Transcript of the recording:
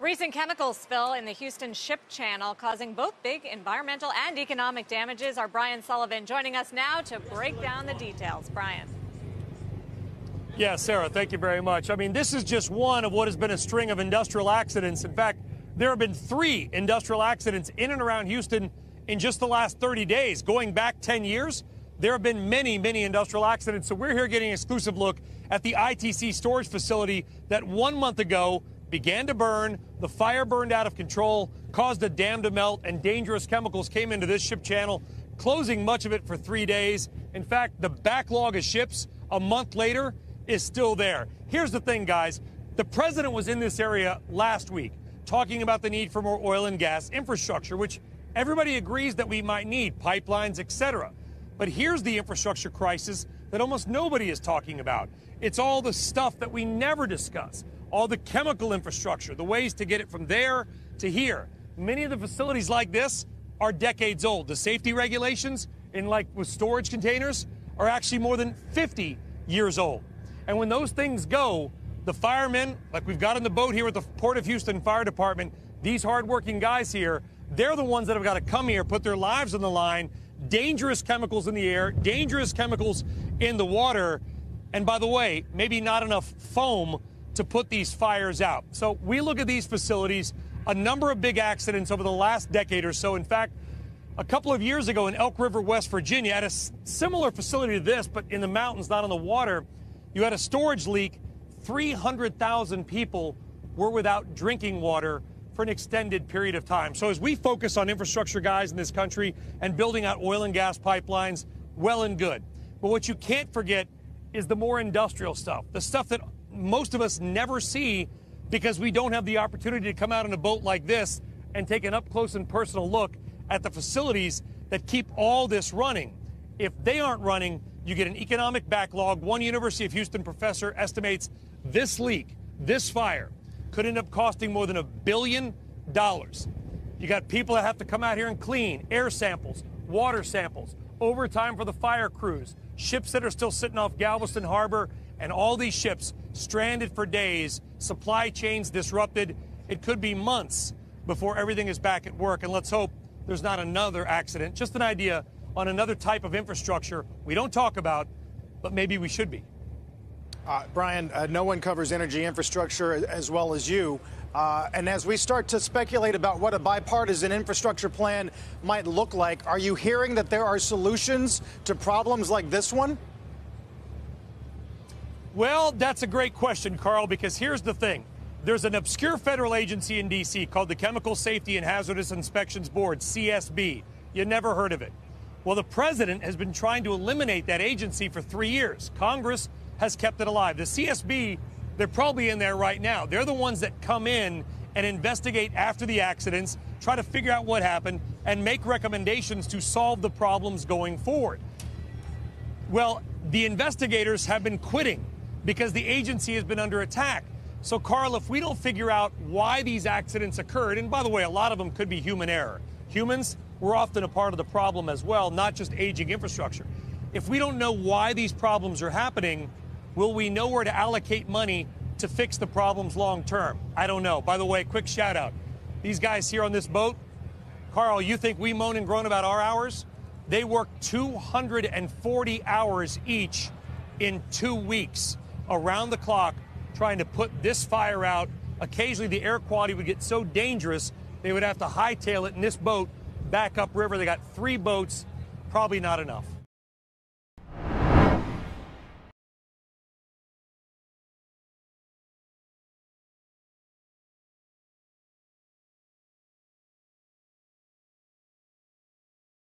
Recent chemical spill in the Houston Ship Channel causing both big environmental and economic damages. Our Brian Sullivan joining us now to break down the details. Brian. Yeah, Sarah, thank you very much. I mean, this is just one of what has been a string of industrial accidents. In fact, there have been 3 industrial accidents in and around Houston in just the last 30 days. Going back 10 years, there have been many industrial accidents. So we're here getting an exclusive look at the ITC storage facility that 1 month ago began to burn. The fire burned out of control, caused a dam to melt, and dangerous chemicals came into this ship channel, closing much of it for 3 days. In fact, the backlog of ships a month later is still there. Here's the thing, guys. The president was in this area last week talking about the need for more oil and gas infrastructure, which everybody agrees that we might need, pipelines, etc. But here's the infrastructure crisis that almost nobody is talking about. It's all the stuff that we never discuss. All the chemical infrastructure, the ways to get it from there to here. Many of the facilities like this are decades old. The safety regulations with storage containers are actually more than 50 years old. And when those things go, the firemen, like we've got in the boat here with the Port of Houston Fire Department, these hardworking guys here, they're the ones that have got to come here, put their lives on the line. Dangerous chemicals in the air, dangerous chemicals in the water. And by the way, maybe not enough foam to put these fires out. So we look at these facilities, a number of big accidents over the last decade or so. In fact, a couple of years ago in Elk River, West Virginia, at a similar facility to this, but in the mountains, not on the water, you had a storage leak. 300,000 people were without drinking water for an extended period of time. So as we focus on infrastructure, guys, in this country and building out oil and gas pipelines, well and good. But what you can't forget is the more industrial stuff, the stuff that most of us never see because we don't have the opportunity to come out on a boat like this and take an up close and personal look at the facilities that keep all this running. If they aren't running, you get an economic backlog. One University of Houston professor estimates this leak, this fire, could end up costing more than $1 billion. You got people that have to come out here and clean air samples, water samples, overtime for the fire crews, ships that are still sitting off Galveston Harbor, and all these ships stranded for days, supply chains disrupted. It could be months before everything is back at work. And let's hope there's not another accident. Just an idea on another type of infrastructure we don't talk about, but maybe we should be. Brian, no one covers energy infrastructure as well as you. And as we start to speculate about what a bipartisan infrastructure plan might look like, are you hearing that there are solutions to problems like this one? Well, that's a great question, Carl, because here's the thing. There's an obscure federal agency in D.C. called the Chemical Safety and Hazardous Inspections Board, CSB. You never heard of it. Well, the president has been trying to eliminate that agency for 3 years. Congress has kept it alive. The CSB, they're probably in there right now. They're the ones that come in and investigate after the accidents, try to figure out what happened, and make recommendations to solve the problems going forward. Well, the investigators have been quitting because the agency has been under attack. So, Carl, if we don't figure out why these accidents occurred, and by the way, a lot of them could be human error. Humans, we're often a part of the problem as well, not just aging infrastructure. If we don't know why these problems are happening, will we know where to allocate money to fix the problems long term? I don't know. By the way, quick shout out. These guys here on this boat, Carl, you think we moan and groan about our hours? They work 240 hours each in 2 weeks, around the clock, trying to put this fire out. Occasionally the air quality would get so dangerous they would have to hightail it in this boat back upriver. They got 3 boats, probably not enough.